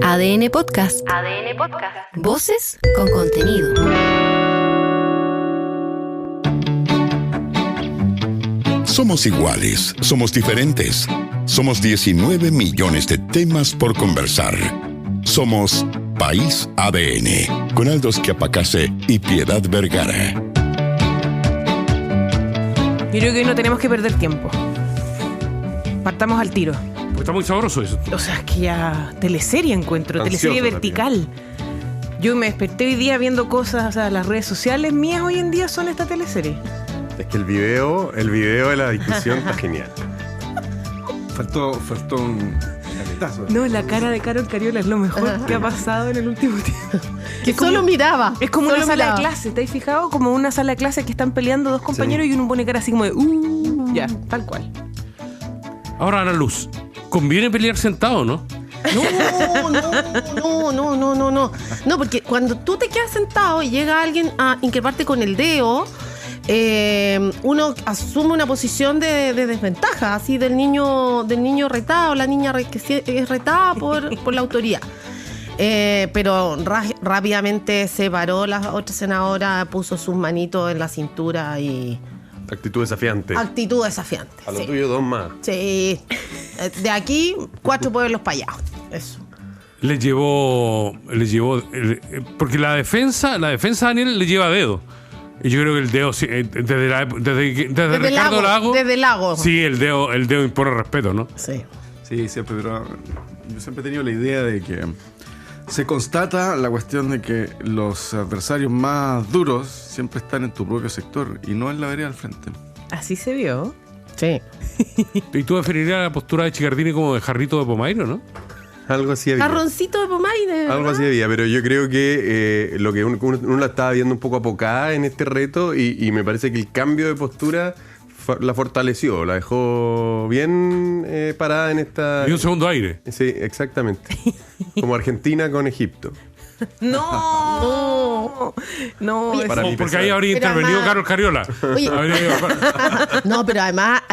ADN Podcast. ADN Podcast. Voces con contenido. Somos iguales, somos diferentes. Somos 19 millones de temas por conversar. Somos País ADN, con Aldo Schiapacase y Piedad Vergara. Yo creo que hoy no tenemos que perder tiempo. Partamos al tiro. Está muy sabroso eso. O sea, es que ya teleserie encuentro, Ansioso, teleserie vertical. Yo me desperté hoy día viendo cosas, o sea, las redes sociales mías hoy en día son esta teleserie. Es que el video de la discusión está genial. Faltó un caletazo. No, la cara de Carol Cariola es lo mejor que ha pasado en el último tiempo. Que solo miraba. Es como solo una sala miraba. de clase, ¿te has fijado? Como una sala de clase que están peleando dos compañeros y uno pone cara así como de ya, tal cual. Ahora, Ana Luz, ¿conviene pelear sentado, no? No, porque cuando tú te quedas sentado y llega alguien a increparte con el dedo, uno asume una posición de desventaja, así del niño retado, la niña que es retada por la autoridad. Pero rápidamente se paró la otra senadora, puso sus manitos en la cintura y... Actitud desafiante. Actitud desafiante. A lo sí. tuyo, dos más. Sí. De aquí, 4 pueblos para allá. Eso. Le llevó, porque la defensa Daniel le lleva dedo. Y yo creo que el dedo, desde Ricardo Lago. Desde Lago. Sí, el dedo impone respeto, ¿no? Sí. Sí, siempre, pero yo siempre he tenido la idea de que se constata la cuestión de que los adversarios más duros siempre están en tu propio sector y no en la vereda al frente. Así se vio. Sí. ¿Y tú definirías la postura de Chicardini como de jarrito de Pomairo, no? Algo así había. Jarroncito de Pomaire. Algo así había, pero yo creo que lo que uno la estaba viendo un poco apocada en este reto y me parece que el cambio de postura la fortaleció, la dejó bien parada en esta... Y un segundo aire. Sí, exactamente. Como Argentina con Egipto. No. Para mí Porque ahí habría Pero intervenido además- Carlos Cariola. Oye. No, pero además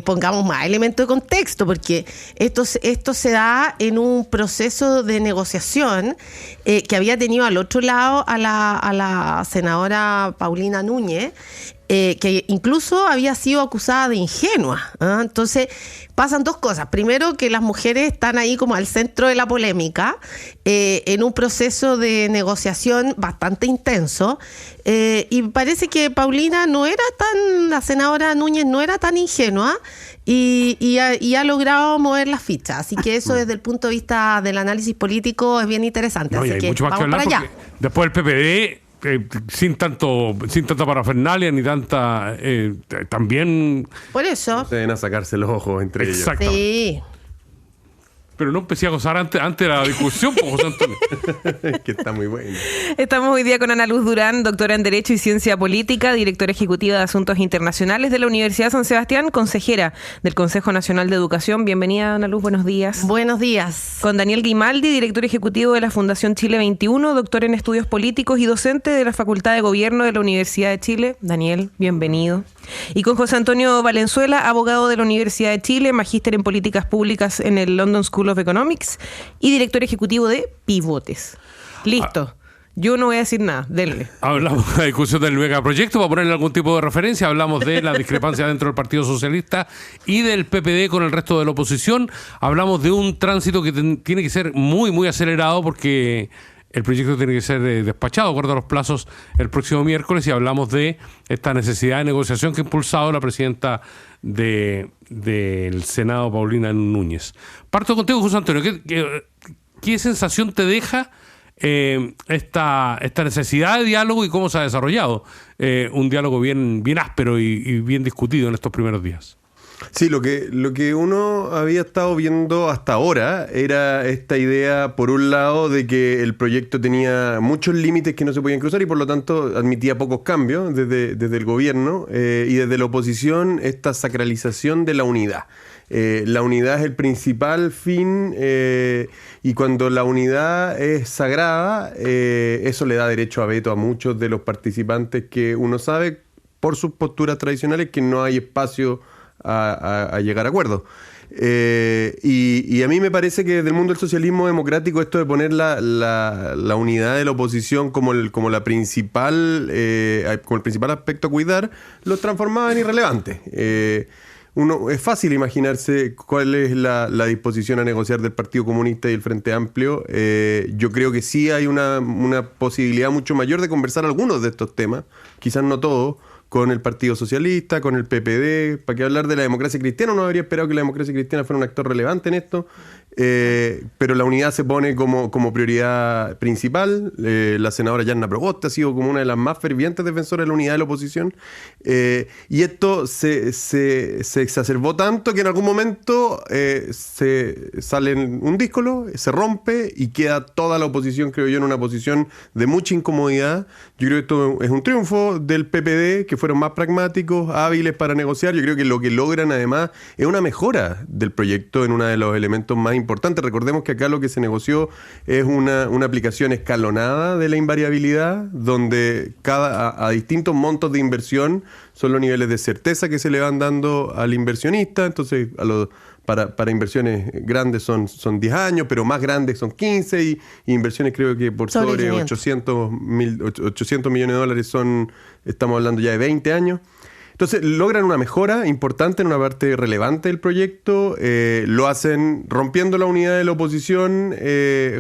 pongamos más elementos de contexto, porque esto se da en un proceso de negociación que había tenido al otro lado a la senadora Paulina Núñez, que incluso había sido acusada de ingenua. ¿Ah? Entonces pasan dos cosas. Primero, que las mujeres están ahí como al centro de la polémica, en un proceso de negociación bastante intenso, y parece que la senadora Núñez no era tan ingenua y ha logrado mover las fichas. Así que eso desde el punto de vista del análisis político es bien interesante. No, y Así hay que mucho más que vamos hablar para allá. porque después del PPD, sin tanta parafernalia ni tanta... también... Por eso. Se ven a sacarse los ojos entre ellos. Exacto. Sí. Pero no empecé a gozar antes de la discusión, pues, José Antonio. Que está muy bueno. Estamos hoy día con Ana Luz Durán, doctora en Derecho y Ciencia Política, directora ejecutiva de Asuntos Internacionales de la Universidad San Sebastián, consejera del Consejo Nacional de Educación. Bienvenida, Ana Luz, buenos días. Buenos días. Con Daniel Grimaldi, director ejecutivo de la Fundación Chile 21, doctor en Estudios Políticos y docente de la Facultad de Gobierno de la Universidad de Chile. Daniel, bienvenido. Y con José Antonio Valenzuela, abogado de la Universidad de Chile, magíster en Políticas Públicas en el London School of Economics y director ejecutivo de Pivotes. Listo. Yo no voy a decir nada. Denle. Hablamos de la discusión del megaproyecto, para ponerle algún tipo de referencia. Hablamos de la discrepancia dentro del Partido Socialista y del PPD con el resto de la oposición. Hablamos de un tránsito que tiene que ser muy, muy acelerado porque el proyecto tiene que ser despachado, de acuerdo a los plazos, el próximo miércoles. Y hablamos de esta necesidad de negociación que ha impulsado la presidenta del Senado, Paulina Núñez. Parto contigo, José Antonio. ¿Qué sensación te deja esta necesidad de diálogo y cómo se ha desarrollado un diálogo bien áspero y bien discutido en estos primeros días? Sí, lo que uno había estado viendo hasta ahora era esta idea, por un lado, de que el proyecto tenía muchos límites que no se podían cruzar y por lo tanto admitía pocos cambios desde el gobierno y desde la oposición esta sacralización de la unidad. La unidad es el principal fin y cuando la unidad es sagrada, eso le da derecho a veto a muchos de los participantes que uno sabe por sus posturas tradicionales que no hay espacio a llegar a acuerdos. Y a mí me parece que desde el mundo del socialismo democrático esto de poner la unidad de la oposición como el principal aspecto a cuidar, lo transformaba en irrelevante. Es fácil imaginarse cuál es la disposición a negociar del Partido Comunista y el Frente Amplio. Yo creo que sí hay una posibilidad mucho mayor de conversar algunos de estos temas, quizás no todos, con el Partido Socialista, con el PPD. ¿Para qué hablar de la democracia cristiana? Uno habría esperado que la democracia cristiana fuera un actor relevante en esto, pero la unidad se pone como prioridad principal. La senadora Yanna Proboste ha sido como una de las más fervientes defensoras de la unidad de la oposición, y esto se exacerbó tanto que en algún momento se sale un díscolo, se rompe y queda toda la oposición, creo yo, en una posición de mucha incomodidad. Yo creo que esto es un triunfo del PPD, que fueron más pragmáticos, hábiles para negociar. Yo creo que lo que logran además es una mejora del proyecto en uno de los elementos más importantes. Recordemos que acá lo que se negoció es una aplicación escalonada de la invariabilidad, donde a distintos montos de inversión son los niveles de certeza que se le van dando al inversionista. Entonces, para inversiones grandes son 10 años, pero más grandes son 15, y inversiones creo que por sobre 800 millones de dólares estamos hablando ya de 20 años. Entonces logran una mejora importante en una parte relevante del proyecto, lo hacen rompiendo la unidad de la oposición,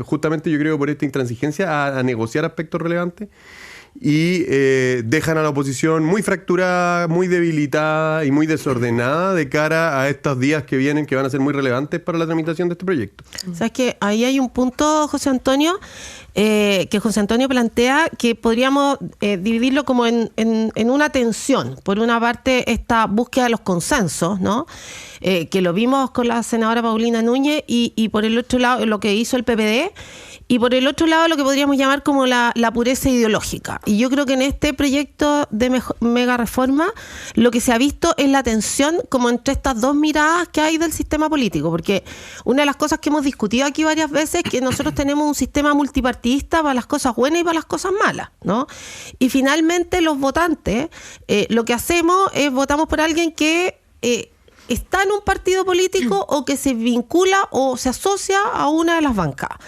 justamente yo creo por esta intransigencia a negociar aspectos relevantes. Y dejan a la oposición muy fracturada, muy debilitada y muy desordenada de cara a estos días que vienen, que van a ser muy relevantes para la tramitación de este proyecto. ¿Sabes qué? Ahí hay un punto, José Antonio, que José Antonio plantea que podríamos dividirlo como en una tensión. Por una parte, esta búsqueda de los consensos, ¿no? Que lo vimos con la senadora Paulina Núñez, y por el otro lado lo que hizo el PPD, y por el otro lado lo que podríamos llamar como la pureza ideológica. Y yo creo que en este proyecto de mega reforma lo que se ha visto es la tensión como entre estas dos miradas que hay del sistema político, porque una de las cosas que hemos discutido aquí varias veces es que nosotros tenemos un sistema multipartidista para las cosas buenas y para las cosas malas, ¿no? Y finalmente los votantes, lo que hacemos es votamos por alguien que está en un partido político o que se vincula o se asocia a una de las bancadas.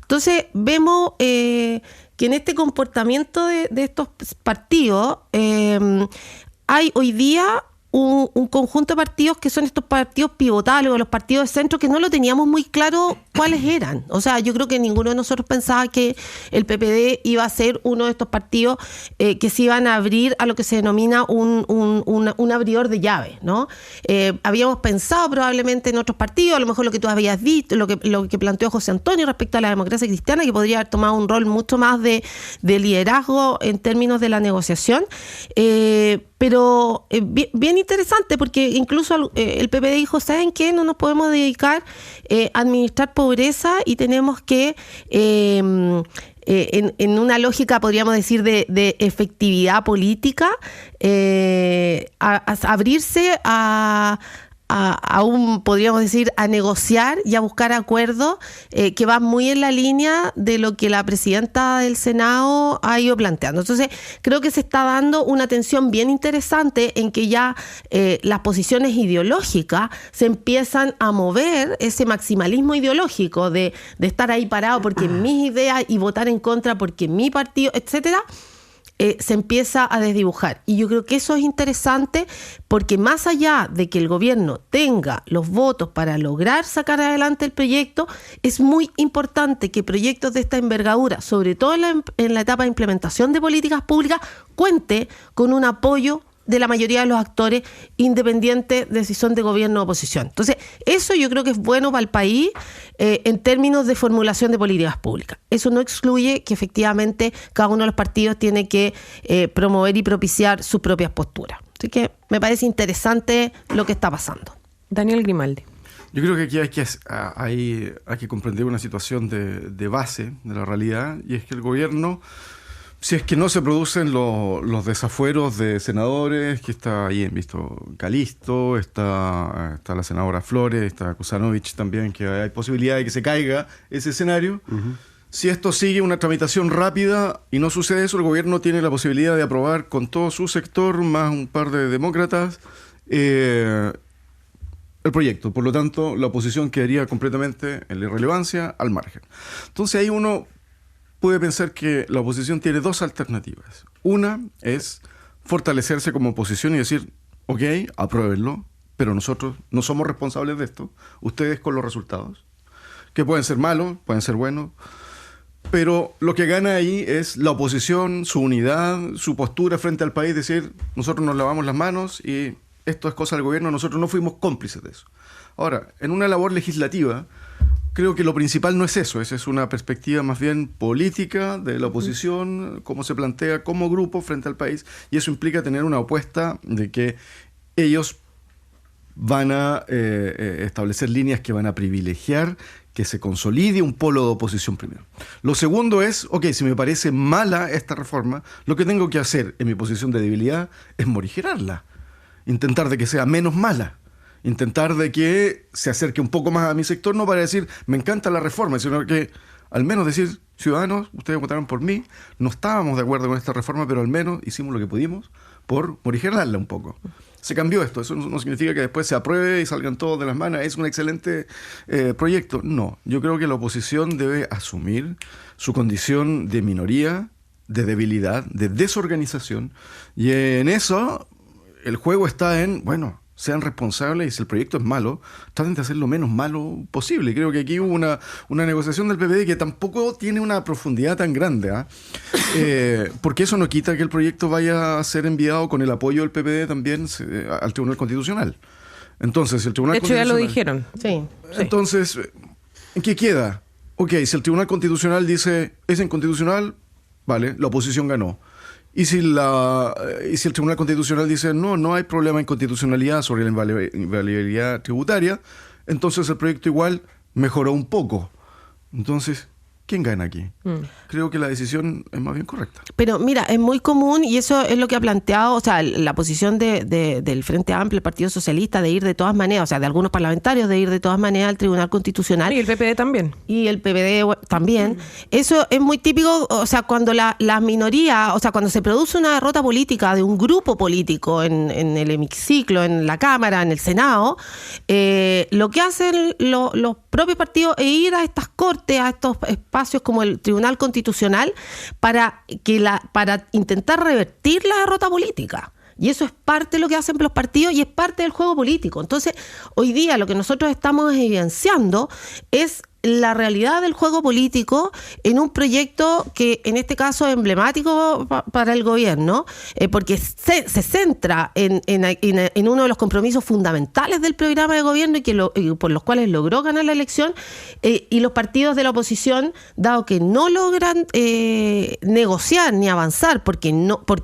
Entonces vemos que en este comportamiento de estos partidos hay hoy día un conjunto de partidos que son estos partidos pivotales o los partidos de centro que no lo teníamos muy claro cuáles eran. O sea, yo creo que ninguno de nosotros pensaba que el PPD iba a ser uno de estos partidos que se iban a abrir a lo que se denomina un abridor de llave, ¿no? Habíamos pensado probablemente en otros partidos, a lo mejor lo que tú habías dicho, lo que planteó José Antonio respecto a la democracia cristiana, que podría haber tomado un rol mucho más de liderazgo en términos de la negociación. Pero bien interesante, porque incluso el PPD dijo, ¿saben qué? No nos podemos dedicar a administrar pobreza y tenemos que, en una lógica, podríamos decir, de efectividad política, abrirse a podríamos decir, a negociar y a buscar acuerdos que van muy en la línea de lo que la presidenta del Senado ha ido planteando. Entonces, creo que se está dando una tensión bien interesante en que ya las posiciones ideológicas se empiezan a mover, ese maximalismo ideológico de estar ahí parado porque mis ideas y votar en contra porque mi partido, etcétera, se empieza a desdibujar. Y yo creo que eso es interesante porque más allá de que el gobierno tenga los votos para lograr sacar adelante el proyecto, es muy importante que proyectos de esta envergadura, sobre todo en la etapa de implementación de políticas públicas, cuente con un apoyo de la mayoría de los actores, independiente de si son de gobierno o oposición. Entonces, eso yo creo que es bueno para el país en términos de formulación de políticas públicas. Eso no excluye que efectivamente cada uno de los partidos tiene que promover y propiciar sus propias posturas. Así que me parece interesante lo que está pasando. Daniel Grimaldi. Yo creo que aquí hay que comprender una situación de base de la realidad, y es que el gobierno, si es que no se producen los desafueros de senadores, que está ahí visto Calisto, está la senadora Flores, está Kusanovich también, que hay posibilidad de que se caiga ese escenario. Uh-huh. Si esto sigue una tramitación rápida y no sucede eso, el gobierno tiene la posibilidad de aprobar con todo su sector, más un par de demócratas, el proyecto. Por lo tanto, la oposición quedaría completamente en la irrelevancia, al margen. Entonces ahí uno puede pensar que la oposición tiene dos alternativas. Una es fortalecerse como oposición y decir, ok, apruébenlo, pero nosotros no somos responsables de esto, ustedes con los resultados, que pueden ser malos, pueden ser buenos, pero lo que gana ahí es la oposición, su unidad, su postura frente al país, decir, nosotros nos lavamos las manos y esto es cosa del gobierno, nosotros no fuimos cómplices de eso. Ahora, en una labor legislativa, creo que lo principal no es eso, esa es una perspectiva más bien política de la oposición, cómo se plantea como grupo frente al país, y eso implica tener una apuesta de que ellos van a establecer líneas que van a privilegiar que se consolide un polo de oposición primero. Lo segundo es, ok, si me parece mala esta reforma, lo que tengo que hacer en mi posición de debilidad es morigerarla, intentar de que sea menos mala, intentar de que se acerque un poco más a mi sector, no para decir, me encanta la reforma, sino que al menos decir, ciudadanos, ustedes votaron por mí, no estábamos de acuerdo con esta reforma, pero al menos hicimos lo que pudimos por morigerarla un poco. Se cambió esto, eso no significa que después se apruebe y salgan todos de las manos, es un excelente proyecto. No, yo creo que la oposición debe asumir su condición de minoría, de debilidad, de desorganización, y en eso el juego está en, bueno, sean responsables y si el proyecto es malo, traten de hacer lo menos malo posible. Creo que aquí hubo una negociación del PPD que tampoco tiene una profundidad tan grande, porque eso no quita que el proyecto vaya a ser enviado con el apoyo del PPD también al Tribunal Constitucional. Entonces, el Tribunal Constitucional... De hecho, ya lo dijeron. Sí. Entonces, ¿en qué queda? Ok, si el Tribunal Constitucional dice es inconstitucional, vale, la oposición ganó. Y si el Tribunal Constitucional dice no hay problema de inconstitucionalidad sobre la invalidabilidad tributaria, entonces el proyecto igual mejoró un poco. Entonces, ¿quién gana aquí? Creo que la decisión es más bien correcta. Pero mira, es muy común, y eso es lo que ha planteado, o sea, la posición del Frente Amplio, el Partido Socialista, de ir de todas maneras, o sea, de algunos parlamentarios, de ir de todas maneras al Tribunal Constitucional. Y el PPD también. Y el PPD también. Eso es muy típico, o sea, cuando la minoría, o sea, cuando se produce una derrota política de un grupo político en el hemiciclo, en la Cámara, en el Senado, lo que hacen los propios partidos es ir a estas cortes, a estos espacios como el Tribunal Constitucional para intentar revertir la derrota política. Y eso es parte de lo que hacen los partidos y es parte del juego político. Entonces, hoy día lo que nosotros estamos evidenciando es la realidad del juego político en un proyecto que en este caso es emblemático para el gobierno, porque se centra en uno de los compromisos fundamentales del programa de gobierno y por los cuales logró ganar la elección, y los partidos de la oposición, dado que no logran negociar ni avanzar porque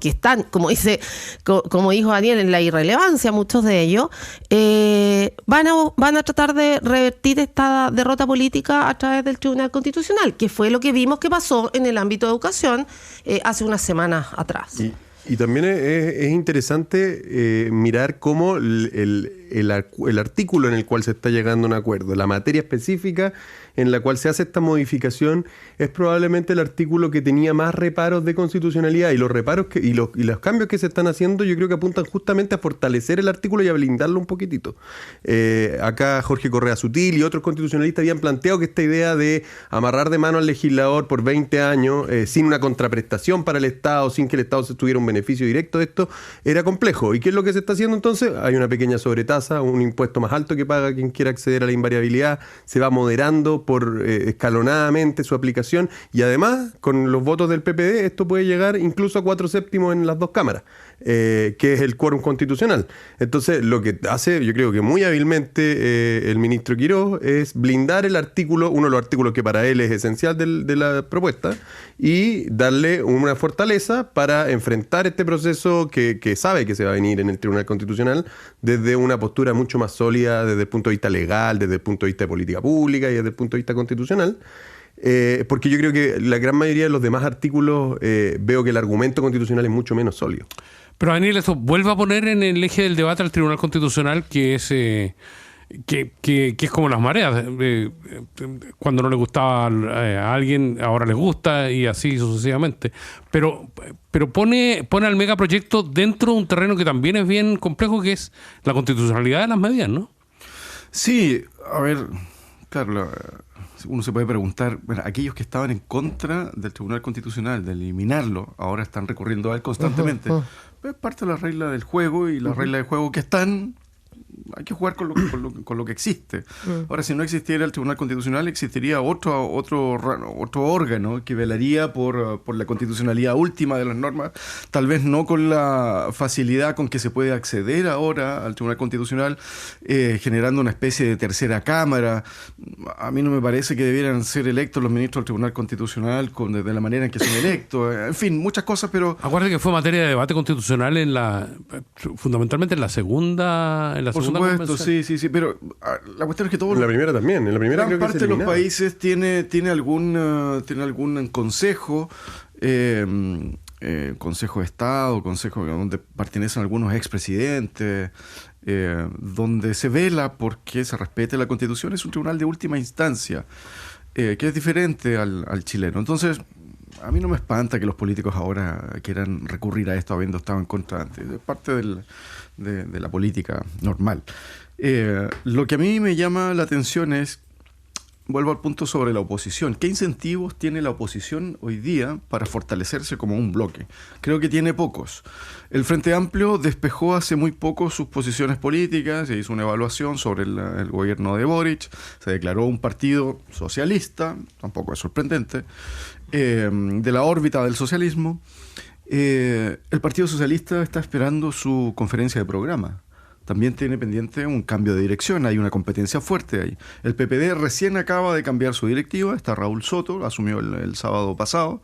están, como dijo Daniel, en la irrelevancia muchos de ellos, van a tratar de revertir esta derrota política a través del Tribunal Constitucional, que fue lo que vimos que pasó en el ámbito de educación hace unas semanas atrás. Y también es interesante mirar cómo el artículo en el cual se está llegando a un acuerdo, la materia específica en la cual se hace esta modificación, es probablemente el artículo que tenía más reparos de constitucionalidad, y los reparos y los cambios que se están haciendo yo creo que apuntan justamente a fortalecer el artículo y a blindarlo un poquitito. Acá Jorge Correa Sutil y otros constitucionalistas habían planteado que esta idea de amarrar de mano al legislador por 20 años sin una contraprestación para el Estado, sin que el Estado se tuviera un beneficio directo de esto, era complejo. ¿Y qué es lo que se está haciendo entonces? Hay una pequeña sobretasa, un impuesto más alto que paga quien quiera acceder a la invariabilidad, se va moderando escalonadamente su aplicación, y además con los votos del PPD esto puede llegar incluso a 4/7 en las dos cámaras, que es el quórum constitucional. Entonces lo que hace, yo creo que muy hábilmente el ministro Quirós, es blindar el artículo, uno de los artículos que para él es esencial de la propuesta, y darle una fortaleza para enfrentar este proceso que sabe que se va a venir en el Tribunal Constitucional desde una postura mucho más sólida desde el punto de vista legal, desde el punto de vista de política pública y desde el punto de vista constitucional, porque yo creo que la gran mayoría de los demás artículos veo que el argumento constitucional es mucho menos sólido. Pero Daniel, esto vuelve a poner en el eje del debate al Tribunal Constitucional, que es como las mareas. Cuando no le gustaba a alguien, ahora les gusta, y así sucesivamente. Pero pone al megaproyecto dentro de un terreno que también es bien complejo, que es la constitucionalidad de las medidas, ¿no? Sí, a ver, claro, uno se puede preguntar, bueno, aquellos que estaban en contra del Tribunal Constitucional, de eliminarlo, ahora están recurriendo a él constantemente. Es parte de la regla del juego, y las reglas del juego que están, hay que jugar con lo que existe. Ahora, si no existiera el Tribunal Constitucional, existiría otro órgano que velaría por la constitucionalidad última de las normas, tal vez no con la facilidad con que se puede acceder ahora al Tribunal Constitucional, generando una especie de tercera cámara. A mí no me parece que debieran ser electos los ministros del Tribunal Constitucional de la manera en que son electos. En fin, muchas cosas, pero... Acuérdate que fue materia de debate constitucional fundamentalmente en la segunda Por supuesto, sí, pero la cuestión es que todo... En la primera también, en la primera gran creo que parte es de los eliminada. países tiene algún consejo, consejo de Estado, consejo donde pertenecen algunos expresidentes, donde se vela porque se respete la Constitución. Es un tribunal de última instancia, que es diferente al chileno. Entonces, a mí no me espanta que los políticos ahora quieran recurrir a esto habiendo estado en contra antes. Es parte de la política normal. Lo que a mí me llama la atención es, vuelvo al punto sobre la oposición. ¿Qué incentivos tiene la oposición hoy día para fortalecerse como un bloque? Creo que tiene pocos. El Frente Amplio despejó hace muy poco sus posiciones políticas, se hizo una evaluación sobre el gobierno de Boric, se declaró un partido socialista, tampoco es sorprendente, de la órbita del socialismo. El Partido Socialista está esperando su conferencia de programa. También tiene pendiente un cambio de dirección, hay una competencia fuerte ahí. El PPD recién acaba de cambiar su directiva, está Raúl Soto, asumió el sábado pasado.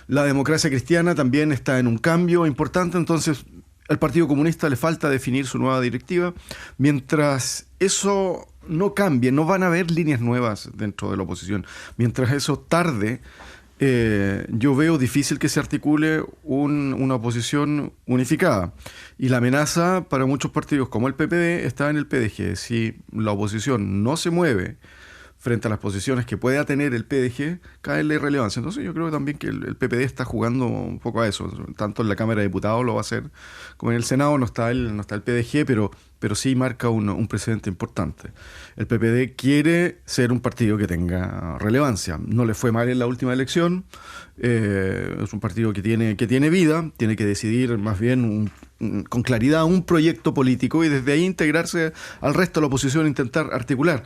La Democracia Cristiana también está en un cambio importante, entonces al Partido Comunista le falta definir su nueva directiva. Mientras eso no cambie, no van a haber líneas nuevas dentro de la oposición. Mientras eso tarde, yo veo difícil que se articule una oposición unificada. Y la amenaza para muchos partidos como el PPD está en el PDG. Si la oposición no se mueve frente a las posiciones que pueda tener el PDG, cae en la irrelevancia. Entonces yo creo también que el PPD está jugando un poco a eso. Tanto en la Cámara de Diputados lo va a hacer como en el Senado. No está el PDG, pero sí marca un precedente importante. El PPD quiere ser un partido que tenga relevancia. No le fue mal en la última elección. Es un partido que tiene vida, tiene que decidir más bien con claridad un proyecto político y desde ahí integrarse al resto de la oposición e intentar articular.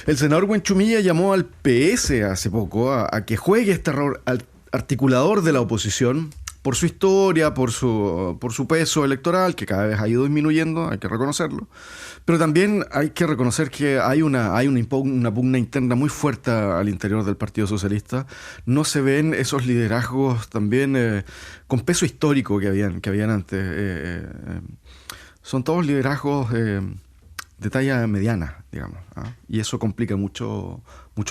El senador Buenchumilla llamó al PS hace poco a que juegue este rol articulador de la oposición, por su historia, por su peso electoral, que cada vez ha ido disminuyendo, hay que reconocerlo. Pero también hay que reconocer que hay una pugna interna muy fuerte al interior del Partido Socialista. No se ven esos liderazgos también con peso histórico que habían antes. Son todos liderazgos de talla mediana, digamos, ¿ah? Y eso complica mucho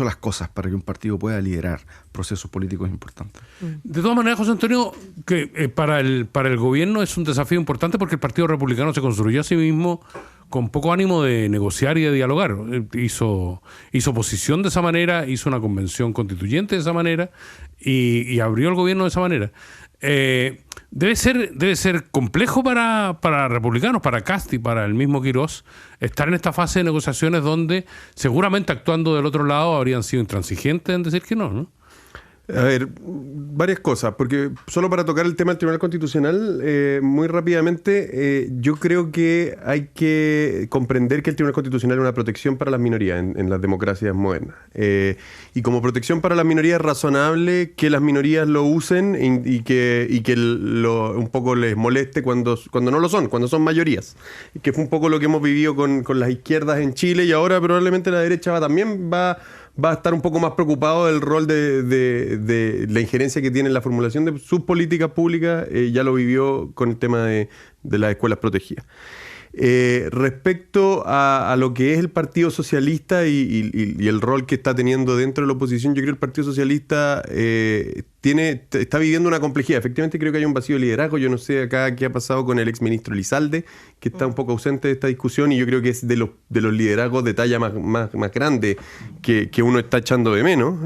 las cosas para que un partido pueda liderar procesos políticos importantes. De todas maneras, José Antonio, que para el gobierno es un desafío importante porque el Partido Republicano se construyó a sí mismo con poco ánimo de negociar y de dialogar. Hizo oposición de esa manera, hizo una convención constituyente de esa manera y abrió el gobierno de esa manera. Debe ser complejo para republicanos, para Kast y para el mismo Quirós, estar en esta fase de negociaciones donde seguramente actuando del otro lado habrían sido intransigentes en decir que no. A ver, varias cosas, porque solo para tocar el tema del Tribunal Constitucional, muy rápidamente, yo creo que hay que comprender que el Tribunal Constitucional es una protección para las minorías en las democracias modernas. Y como protección para las minorías es razonable que las minorías lo usen y que un poco les moleste cuando no lo son, cuando son mayorías. Que fue un poco lo que hemos vivido con las izquierdas en Chile y ahora probablemente la derecha también va a estar un poco más preocupado del rol de la injerencia que tiene en la formulación de sus políticas públicas. Ya lo vivió con el tema de las escuelas protegidas. Respecto a lo que es el Partido Socialista y el rol que está teniendo dentro de la oposición, yo creo que el Partido Socialista está viviendo una complejidad. Efectivamente creo que hay un vacío de liderazgo. Yo no sé acá qué ha pasado con el exministro Elizalde, que está un poco ausente de esta discusión, y yo creo que es de los liderazgos de talla más grande que uno está echando de menos.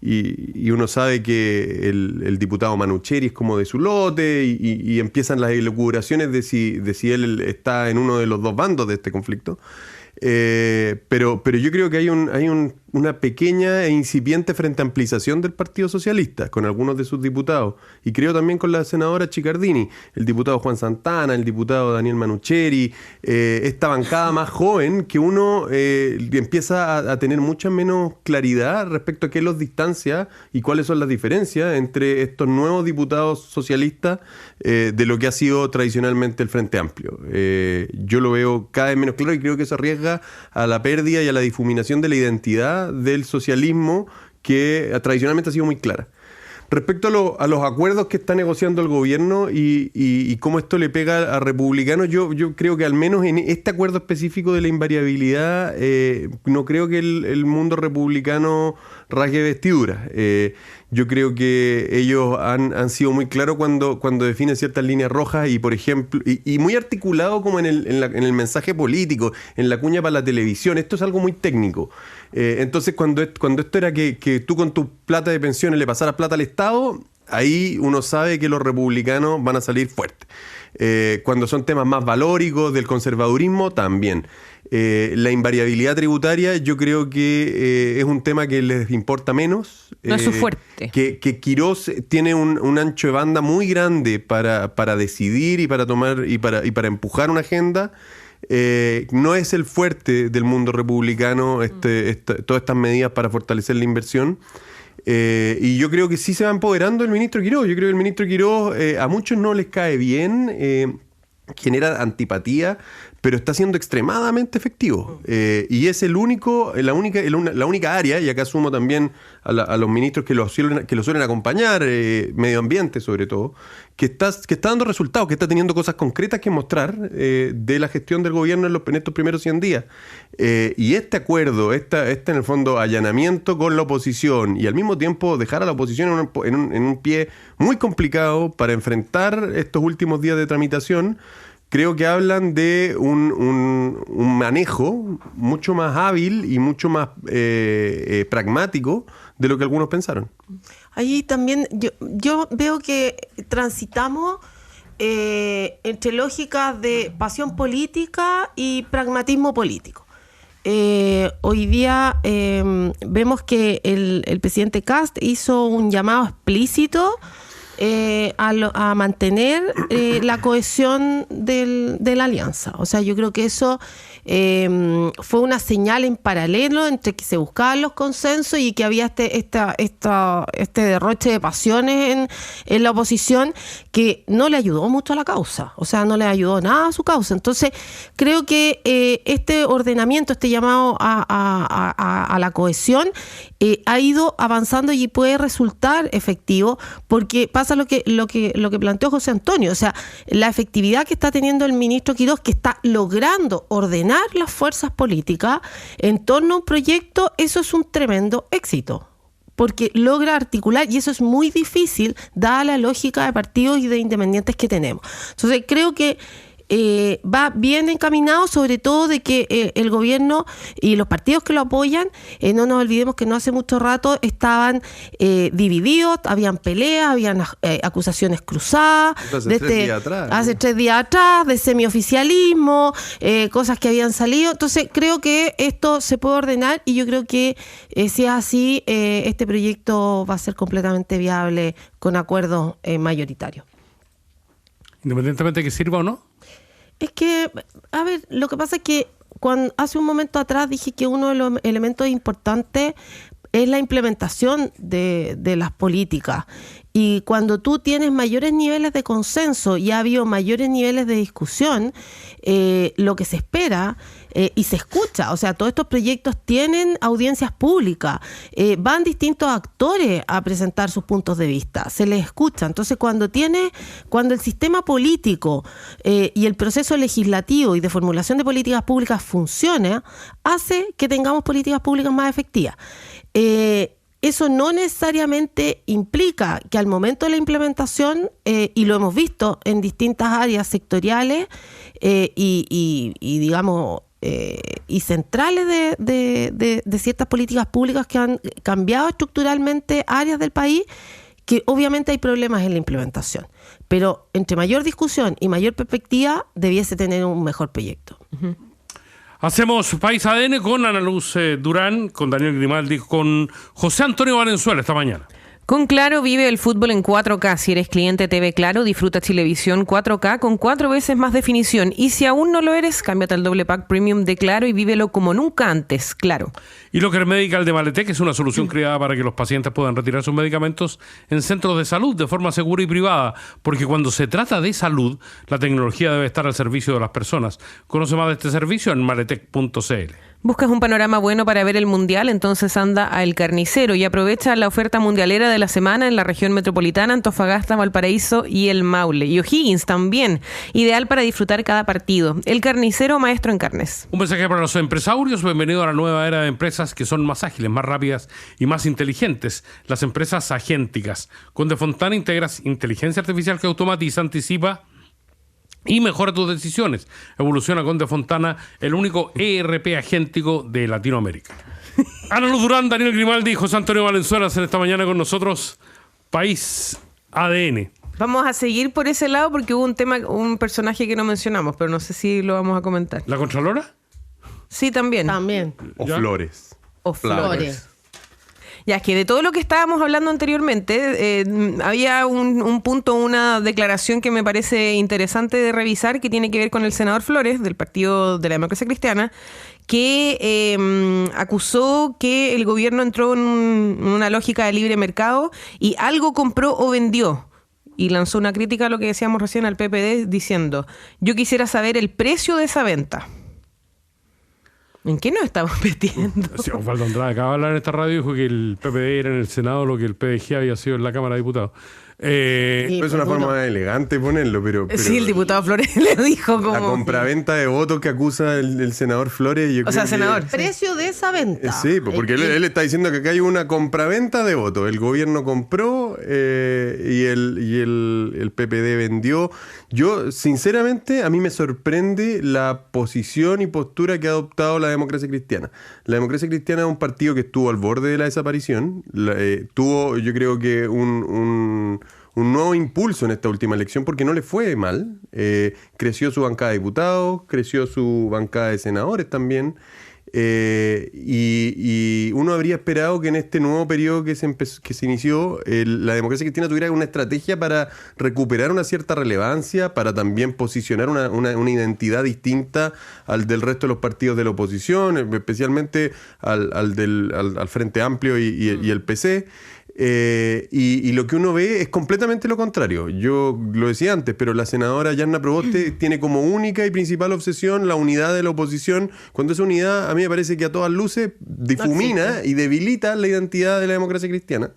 Y uno sabe que el diputado Manucheri es como de su lote y empiezan las elucubraciones de si él está en uno de los dos bandos de este conflicto. Pero yo creo que hay una pequeña e incipiente frente amplización del Partido Socialista con algunos de sus diputados, y creo también con la senadora Chicardini, el diputado Juan Santana, el diputado Daniel Manucheri, esta bancada más joven que uno empieza a tener mucha menos claridad respecto a qué los distancia y cuáles son las diferencias entre estos nuevos diputados socialistas de lo que ha sido tradicionalmente el Frente Amplio. Yo lo veo cada vez menos claro y creo que eso arriesga a la pérdida y a la difuminación de la identidad del socialismo que tradicionalmente ha sido muy clara. Respecto a los acuerdos que está negociando el gobierno y cómo esto le pega a republicanos, yo creo que al menos en este acuerdo específico de la invariabilidad, no creo que el mundo republicano rasgue vestiduras. Yo creo que ellos han sido muy claros cuando definen ciertas líneas rojas y, por ejemplo, y muy articulado como en el mensaje político, en la cuña para la televisión. Esto es algo muy técnico. Entonces, cuando esto era que tú con tu plata de pensiones le pasaras plata al Estado, ahí uno sabe que los republicanos van a salir fuertes. Cuando son temas más valóricos del conservadurismo, también. La invariabilidad tributaria yo creo que es un tema que les importa menos. No es su fuerte. Que Quirós tiene un ancho de banda muy grande para decidir y para tomar y para empujar una agenda. No es el fuerte del mundo republicano todas estas medidas para fortalecer la inversión. Y yo creo que sí se va empoderando el ministro Quirós. Yo creo que el ministro Quirós a muchos no les cae bien, genera antipatía, pero está siendo extremadamente efectivo. Y es la única área, y acá sumo también a los ministros que lo suelen acompañar, medio ambiente sobre todo, que está dando resultados, que está teniendo cosas concretas que mostrar de la gestión del gobierno en estos primeros 100 días. Y este acuerdo, en el fondo allanamiento con la oposición y al mismo tiempo dejar a la oposición en un pie muy complicado para enfrentar estos últimos días de tramitación, creo que hablan de un manejo mucho más hábil y mucho más pragmático de lo que algunos pensaron. Ahí también yo veo que transitamos entre lógicas de pasión política y pragmatismo político. Hoy día vemos que el presidente Kast hizo un llamado explícito a mantener la cohesión de la alianza. O sea, yo creo que eso fue una señal en paralelo entre que se buscaban los consensos y que había este derroche de pasiones en la oposición que no le ayudó mucho a la causa. O sea, no le ayudó nada a su causa. Entonces, creo que este ordenamiento, este llamado a la cohesión ha ido avanzando y puede resultar efectivo, porque pasa lo que planteó José Antonio. O sea, la efectividad que está teniendo el ministro Quirós, que está logrando ordenar las fuerzas políticas en torno a un proyecto, eso es un tremendo éxito, porque logra articular, y eso es muy difícil dada la lógica de partidos y de independientes que tenemos. Entonces creo que va bien encaminado, sobre todo de que el gobierno y los partidos que lo apoyan, no nos olvidemos que no hace mucho rato estaban divididos, habían peleas, habían acusaciones cruzadas hace 3 días atrás, de semioficialismo, cosas que habían salido. Entonces creo que esto se puede ordenar, y yo creo que si es así, este proyecto va a ser completamente viable con acuerdos mayoritarios. Independientemente de que sirva o no. Es que, a ver, lo que pasa es que hace un momento atrás dije que uno de los elementos importantes es la implementación de las políticas. Y cuando tú tienes mayores niveles de consenso y ha habido mayores niveles de discusión, lo que se espera y se escucha, o sea, todos estos proyectos tienen audiencias públicas, van distintos actores a presentar sus puntos de vista, se les escucha. Entonces, cuando el sistema político y el proceso legislativo y de formulación de políticas públicas funciona, hace que tengamos políticas públicas más efectivas. Eso no necesariamente implica que al momento de la implementación, y lo hemos visto en distintas áreas sectoriales y digamos, y centrales de ciertas políticas públicas que han cambiado estructuralmente áreas del país, que obviamente hay problemas en la implementación. Pero entre mayor discusión y mayor perspectiva, debiese tener un mejor proyecto. Uh-huh. Hacemos País ADN con Ana Luz Durán, con Daniel Grimaldi, con José Antonio Valenzuela esta mañana. Con Claro vive el fútbol en 4K. Si eres cliente TV Claro, disfruta Chilevisión 4K con 4 veces más definición. Y si aún no lo eres, cámbiate al doble pack premium de Claro y vívelo como nunca antes. Claro. Y Locker Medical de Maletec es una solución creada para que los pacientes puedan retirar sus medicamentos en centros de salud de forma segura y privada. Porque cuando se trata de salud, la tecnología debe estar al servicio de las personas. Conoce más de este servicio en maletec.cl. ¿Buscas un panorama bueno para ver el Mundial? Entonces anda a El Carnicero y aprovecha la oferta mundialera de la semana en la región metropolitana, Antofagasta, Valparaíso y el Maule. Y O'Higgins también, ideal para disfrutar cada partido. El Carnicero, maestro en carnes. Un mensaje para los empresarios. Bienvenido a la nueva era de empresas que son más ágiles, más rápidas y más inteligentes. Las empresas agénticas. Con De Fontana integras inteligencia artificial que automatiza, anticipa y mejora tus decisiones. Evoluciona con De Fontana, el único ERP agéntico de Latinoamérica. Ana Luz Durán, Daniel Grimaldi y José Antonio Valenzuela en esta mañana con nosotros. País ADN. Vamos a seguir por ese lado porque hubo un personaje que no mencionamos, pero no sé si lo vamos a comentar. ¿La Contralora? Sí, también. También. O ¿Ya? Flores. O Flores. Ya, es que de todo lo que estábamos hablando anteriormente, había un punto, una declaración que me parece interesante de revisar, que tiene que ver con el senador Flores, del Partido de la Democracia Cristiana, que acusó que el gobierno entró en una lógica de libre mercado y algo compró o vendió. Y lanzó una crítica a lo que decíamos recién al PPD, diciendo: yo quisiera saber el precio de esa venta. ¿En qué nos estamos metiendo? Sí, Osvaldo Andrade acaba de hablar en esta radio y dijo que el PPD era en el Senado lo que el PDG había sido en la Cámara de Diputados. Es una forma elegante ponerlo, pero Sí, el diputado Flores le dijo como... la compraventa de votos que acusa el senador Flores. O sea, senador. Precio de esa venta. Sí, porque él está diciendo que acá hay una compraventa de votos. El gobierno compró y el PPD vendió. Yo, sinceramente, a mí me sorprende la posición y postura que ha adoptado la Democracia Cristiana. La Democracia Cristiana es un partido que estuvo al borde de la desaparición. Tuvo, yo creo que un nuevo impulso en esta última elección porque no le fue mal. Creció su bancada de diputados, creció su bancada de senadores también. Y uno habría esperado que en este nuevo periodo que se inició, la Democracia Cristiana tuviera una estrategia para recuperar una cierta relevancia, para también posicionar una identidad distinta al del resto de los partidos de la oposición, especialmente al Frente Amplio y el PC. Y lo que uno ve es completamente lo contrario. Yo lo decía antes, pero la senadora Yanna Proboste tiene como única y principal obsesión la unidad de la oposición, cuando esa unidad a mí me parece que a todas luces difumina y debilita la identidad de la democracia cristiana.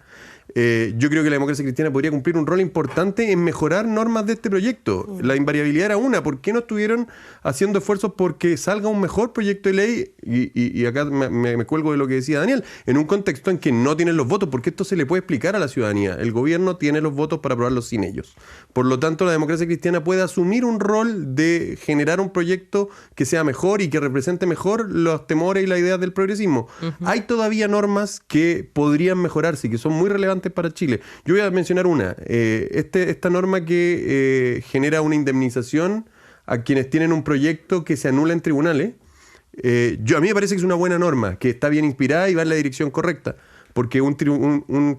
Yo creo que la democracia cristiana podría cumplir un rol importante en mejorar normas de este proyecto. La invariabilidad era una. ¿Por qué no estuvieron haciendo esfuerzos porque salga un mejor proyecto de ley? Y acá me cuelgo de lo que decía Daniel, en un contexto en que no tienen los votos, porque esto se le puede explicar a la ciudadanía. El gobierno tiene los votos para aprobarlos sin ellos. Por lo tanto, la democracia cristiana puede asumir un rol de generar un proyecto que sea mejor y que represente mejor los temores y las ideas del progresismo. Hay todavía normas que podrían mejorarse y que son muy relevantes para Chile. Yo voy a mencionar una. Esta norma que genera una indemnización a quienes tienen un proyecto que se anula en tribunales. A mí me parece que es una buena norma, que está bien inspirada y va en la dirección correcta. Porque un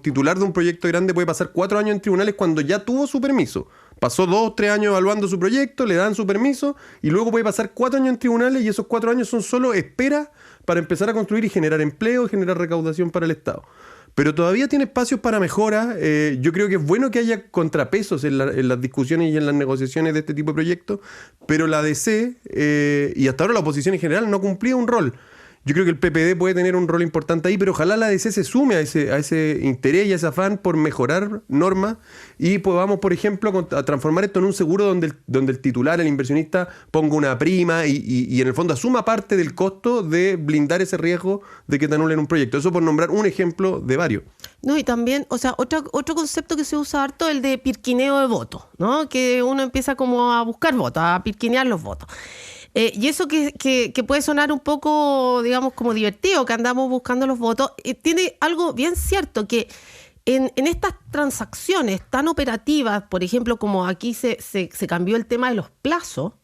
titular de un proyecto grande puede pasar 4 años en tribunales cuando ya tuvo su permiso. Pasó 2 o 3 años evaluando su proyecto, le dan su permiso y luego puede pasar 4 años en tribunales y esos 4 años son solo espera para empezar a construir y generar empleo y generar recaudación para el Estado. Pero todavía tiene espacios para mejora. Yo creo que es bueno que haya contrapesos en las discusiones y en las negociaciones de este tipo de proyectos, pero la DC y hasta ahora la oposición en general no cumplía un rol. Yo creo que el PPD puede tener un rol importante ahí, pero ojalá la DC se sume a ese interés y a ese afán por mejorar normas y podamos, por ejemplo, a transformar esto en un seguro donde el titular, el inversionista, ponga una prima y en el fondo asuma parte del costo de blindar ese riesgo de que te anulen un proyecto. Eso por nombrar un ejemplo de varios. No, y también, o sea, otro concepto que se usa harto, el de pirquineo de votos, ¿no? Que uno empieza como a buscar votos, a pirquinear los votos. Y eso que puede sonar un poco, digamos, como divertido, que andamos buscando los votos, tiene algo bien cierto, que en estas transacciones tan operativas, por ejemplo, como aquí se cambió el tema de los plazos,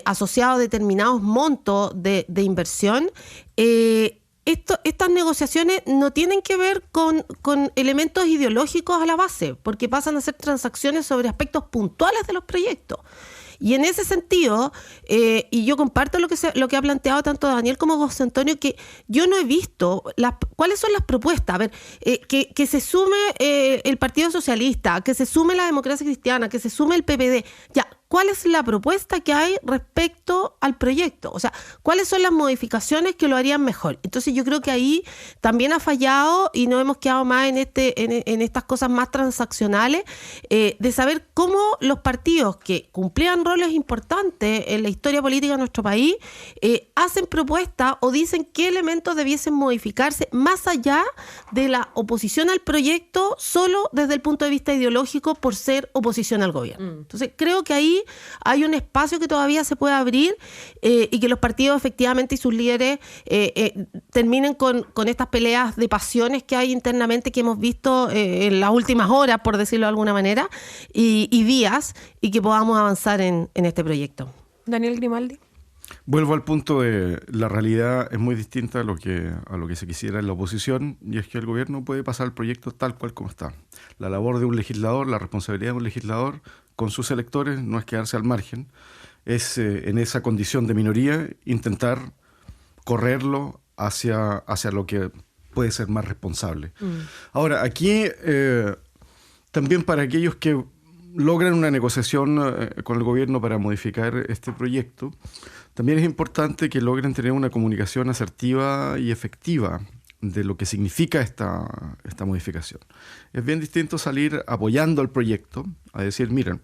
asociado a determinados montos de inversión, estas negociaciones no tienen que ver con elementos ideológicos a la base, porque pasan a ser transacciones sobre aspectos puntuales de los proyectos. Y en ese sentido, y yo comparto lo que ha planteado tanto Daniel como José Antonio, que yo no he visto cuáles son las propuestas. A ver, que se sume el Partido Socialista, que se sume la Democracia Cristiana, que se sume el PPD. Ya, ¿cuál es la propuesta que hay respecto al proyecto? O sea, ¿cuáles son las modificaciones que lo harían mejor? Entonces yo creo que ahí también ha fallado y nos hemos quedado más en estas cosas más transaccionales, de saber cómo los partidos que cumplían roles importantes en la historia política de nuestro país hacen propuestas o dicen qué elementos debiesen modificarse más allá de la oposición al proyecto solo desde el punto de vista ideológico por ser oposición al gobierno. Entonces creo que ahí hay un espacio que todavía se puede abrir y que los partidos efectivamente y sus líderes terminen con estas peleas de pasiones que hay internamente, que hemos visto en las últimas horas, por decirlo de alguna manera, y días, y que podamos avanzar en este proyecto. Daniel Grimaldi. Vuelvo al punto de la realidad es muy distinta a lo que se quisiera en la oposición, y es que el gobierno puede pasar el proyecto tal cual como está. La labor de un legislador, la responsabilidad de un legislador con sus electores no es quedarse al margen, es en esa condición de minoría intentar correrlo hacia lo que puede ser más responsable. Ahora, aquí también para aquellos que logran una negociación con el gobierno para modificar este proyecto, también es importante que logren tener una comunicación asertiva y efectiva de lo que significa esta modificación. Es bien distinto salir apoyando al proyecto, a decir, miren,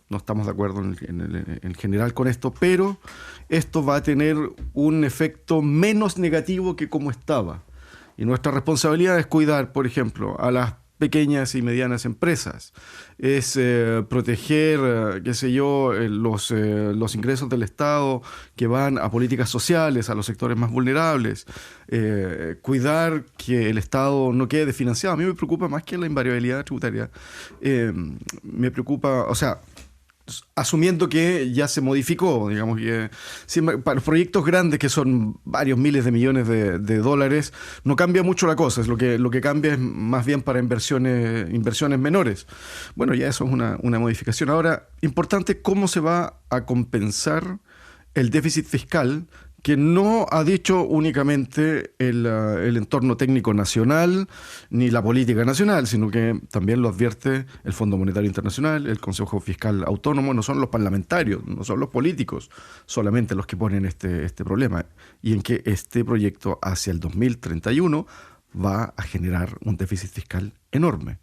no estamos de acuerdo en general con esto, pero esto va a tener un efecto menos negativo que como estaba. Y nuestra responsabilidad es cuidar, por ejemplo, a las pequeñas y medianas empresas, es proteger, los ingresos del Estado que van a políticas sociales, a los sectores más vulnerables, cuidar que el Estado no quede desfinanciado. A mí me preocupa más que la invariabilidad tributaria. Me preocupa, o sea, asumiendo que ya se modificó, digamos que para los proyectos grandes que son varios miles de millones de dólares, no cambia mucho la cosa, es lo que cambia es más bien para inversiones menores. Bueno, ya eso es una modificación. Ahora, importante cómo se va a compensar el déficit fiscal que no ha dicho únicamente el entorno técnico nacional ni la política nacional, sino que también lo advierte el Fondo Monetario Internacional, el Consejo Fiscal Autónomo. No son los parlamentarios, no son los políticos solamente los que ponen este problema, y en que este proyecto hacia el 2031 va a generar un déficit fiscal enorme.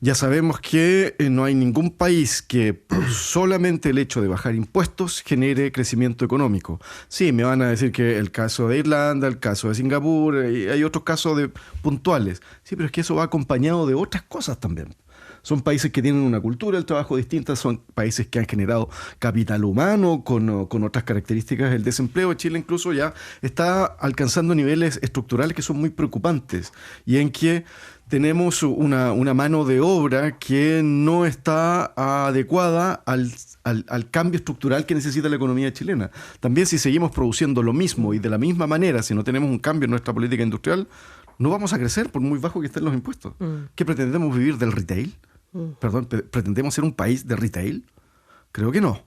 Ya sabemos que no hay ningún país que por solamente el hecho de bajar impuestos genere crecimiento económico. Sí, me van a decir que el caso de Irlanda, el caso de Singapur, y hay otros casos puntuales. Sí, pero es que eso va acompañado de otras cosas también. Son países que tienen una cultura del trabajo distinta, son países que han generado capital humano con otras características. El desempleo de Chile incluso ya está alcanzando niveles estructurales que son muy preocupantes, y en que tenemos una mano de obra que no está adecuada al cambio estructural que necesita la economía chilena. También, si seguimos produciendo lo mismo y de la misma manera, si no tenemos un cambio en nuestra política industrial, no vamos a crecer por muy bajo que estén los impuestos. ¿Qué pretendemos, vivir del retail? Perdón, ¿pretendemos ser un país de retail? Creo que no.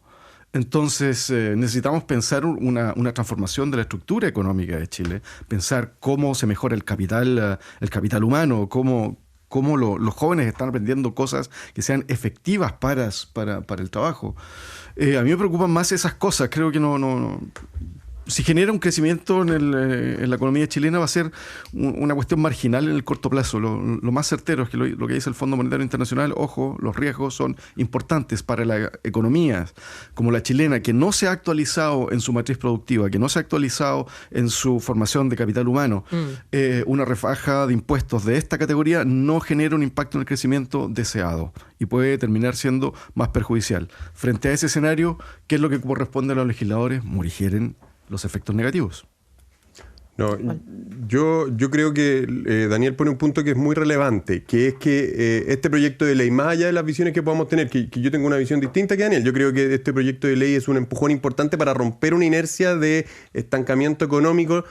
Entonces necesitamos pensar una transformación de la estructura económica de Chile, pensar cómo se mejora el capital humano, cómo los jóvenes están aprendiendo cosas que sean efectivas para el trabajo. A mí me preocupan más esas cosas. Creo que no. Si genera un crecimiento en la economía chilena, va a ser una cuestión marginal en el corto plazo. Lo más certero es que lo que dice el Fondo Monetario Internacional, ojo, los riesgos son importantes para las economías como la chilena, que no se ha actualizado en su matriz productiva, que no se ha actualizado en su formación de capital humano. Una rebaja de impuestos de esta categoría no genera un impacto en el crecimiento deseado y puede terminar siendo más perjudicial. Frente a ese escenario, ¿qué es lo que corresponde a los legisladores? Morigeren los efectos negativos. No, yo creo que Daniel pone un punto que es muy relevante, que es que este proyecto de ley, más allá de las visiones que podamos tener, que yo tengo una visión distinta que Daniel, yo creo que este proyecto de ley es un empujón importante para romper una inercia de estancamiento económico.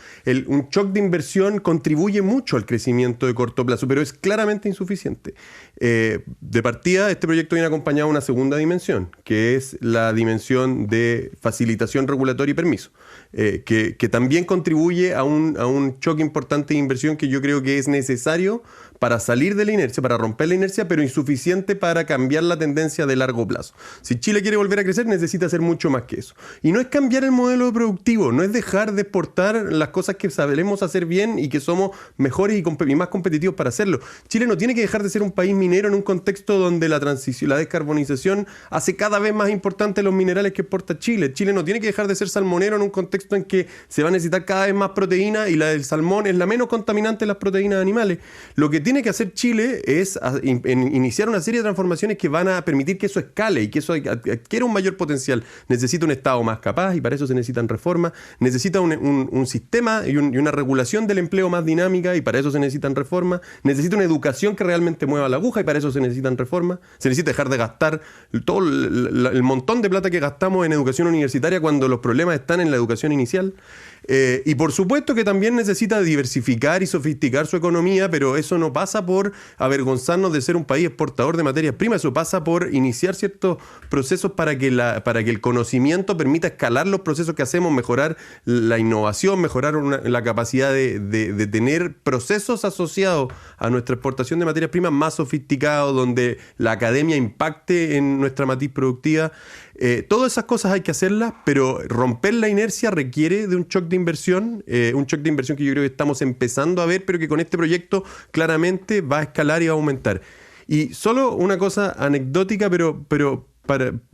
Un shock de inversión contribuye mucho al crecimiento de corto plazo, pero es claramente insuficiente. De partida, este proyecto viene acompañado de una segunda dimensión, que es la dimensión de facilitación regulatoria y permiso, que también contribuye a un choque importante de inversión que yo creo que es necesario para salir de la inercia, para romper la inercia, pero insuficiente para cambiar la tendencia de largo plazo. Si Chile quiere volver a crecer, necesita hacer mucho más que eso. Y no es cambiar el modelo productivo, no es dejar de exportar las cosas que sabemos hacer bien y que somos mejores y más competitivos para hacerlo. Chile no tiene que dejar de ser un país minero en un contexto donde la transición, la descarbonización hace cada vez más importante los minerales que exporta Chile. Chile no tiene que dejar de ser salmonero en un contexto en que se va a necesitar cada vez más proteína y la del salmón es la menos contaminante de las proteínas animales. Lo que tiene que hacer Chile es iniciar una serie de transformaciones que van a permitir que eso escale y que eso adquiera un mayor potencial. Necesita un Estado más capaz y para eso se necesitan reformas. Necesita un sistema y una regulación del empleo más dinámica y para eso se necesitan reformas. Necesita una educación que realmente mueva la aguja y para eso se necesitan reformas. Se necesita dejar de gastar todo el montón de plata que gastamos en educación universitaria cuando los problemas están en la educación inicial. Y por supuesto que también necesita diversificar y sofisticar su economía, pero eso no pasa por avergonzarnos de ser un país exportador de materias primas, eso pasa por iniciar ciertos procesos para que el conocimiento permita escalar los procesos que hacemos, mejorar la innovación, mejorar la capacidad de tener procesos asociados a nuestra exportación de materias primas más sofisticados, donde la academia impacte en nuestra matriz productiva. Todas esas cosas hay que hacerlas, pero romper la inercia requiere de un shock de inversión, un shock de inversión que yo creo que estamos empezando a ver, pero que con este proyecto claramente va a escalar y va a aumentar. Y solo una cosa anecdótica, pero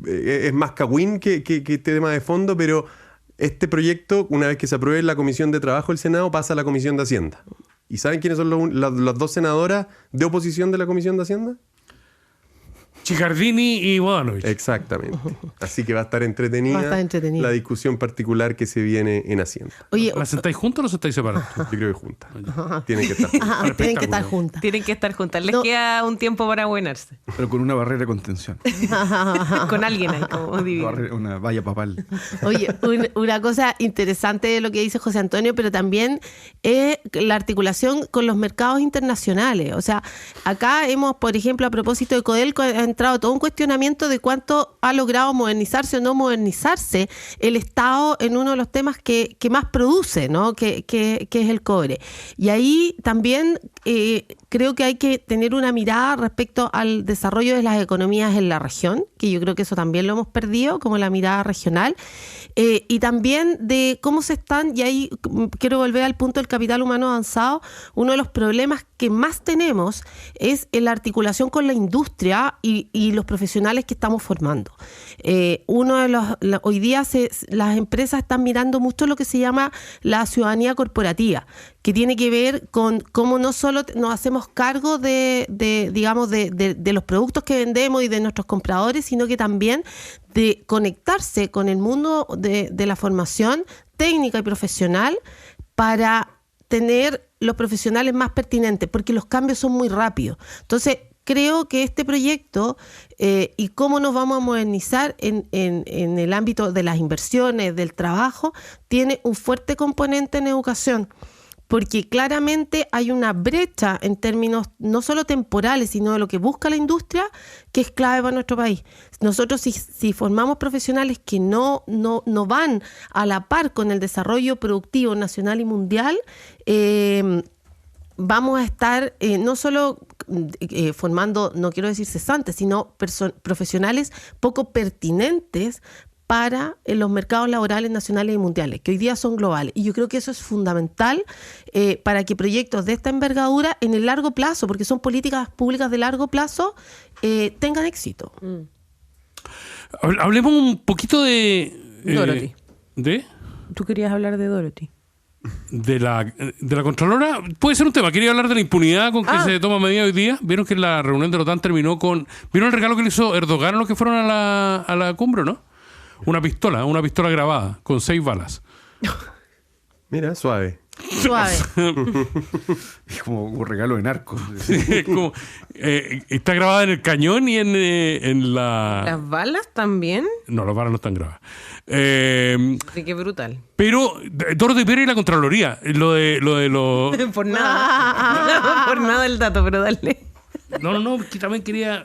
es más cagüín que tema de fondo, pero este proyecto, una vez que se apruebe en la Comisión de Trabajo del Senado, pasa a la Comisión de Hacienda. ¿Y saben quiénes son las dos senadoras de oposición de la Comisión de Hacienda? Chicardini y Bodanovich. Exactamente. Así que va a estar entretenida la discusión particular que se viene en Hacienda. Oye, ¿La sentáis juntos o la sentáis separados? Yo creo que juntas. Tienen que estar juntas. Tienen que estar juntas. Tienen que estar juntas. Les queda un tiempo para abuenarse. Pero con una barrera de contención. Con alguien ahí, como divino. Una valla papal. Oye, una cosa interesante de lo que dice José Antonio, pero también es la articulación con los mercados internacionales. O sea, acá hemos, por ejemplo, a propósito de Codelco, ha entrado todo un cuestionamiento de cuánto ha logrado modernizarse o no modernizarse el Estado en uno de los temas que más produce, ¿no? que es el cobre. Y ahí también creo que hay que tener una mirada respecto al desarrollo de las economías en la región, que yo creo que eso también lo hemos perdido, como la mirada regional, y también de cómo se están, y ahí quiero volver al punto del capital humano avanzado. Uno de los problemas que más tenemos es en la articulación con la industria y los profesionales que estamos formando. Hoy día las empresas están mirando mucho lo que se llama la ciudadanía corporativa, que tiene que ver con cómo no solo nos hacemos cargo de los productos que vendemos y de nuestros compradores, sino que también de conectarse con el mundo de la formación técnica y profesional para tener los profesionales más pertinentes, porque los cambios son muy rápidos. Entonces, creo que este proyecto y cómo nos vamos a modernizar en el ámbito de las inversiones, del trabajo, tiene un fuerte componente en educación. Porque claramente hay una brecha en términos no solo temporales, sino de lo que busca la industria, que es clave para nuestro país. Nosotros si formamos profesionales que no van a la par con el desarrollo productivo nacional y mundial, vamos a estar no solo formando, no quiero decir cesantes, sino profesionales poco pertinentes para los mercados laborales nacionales y mundiales, que hoy día son globales. Y yo creo que eso es fundamental para que proyectos de esta envergadura en el largo plazo, porque son políticas públicas de largo plazo, tengan éxito. Hablemos un poquito de... Dorothy. ¿De? Tú querías hablar de Dorothy. De la Contralora. Puede ser un tema. Quería hablar de la impunidad con que se toma medida hoy día. Vieron que la reunión de la OTAN terminó con... ¿Vieron el regalo que le hizo Erdogan a los que fueron a la cumbre, no? Una pistola grabada con 6 balas. Mira, suave. Suave. Es como un regalo de narcos. Es como, está grabada en el cañón y en la... ¿Las balas también? No, las balas no están grabadas. Sí, qué brutal. Pero Dorothy Pérez y la Contraloría, lo de Por nada. Por nada el dato, pero dale. No, que también quería...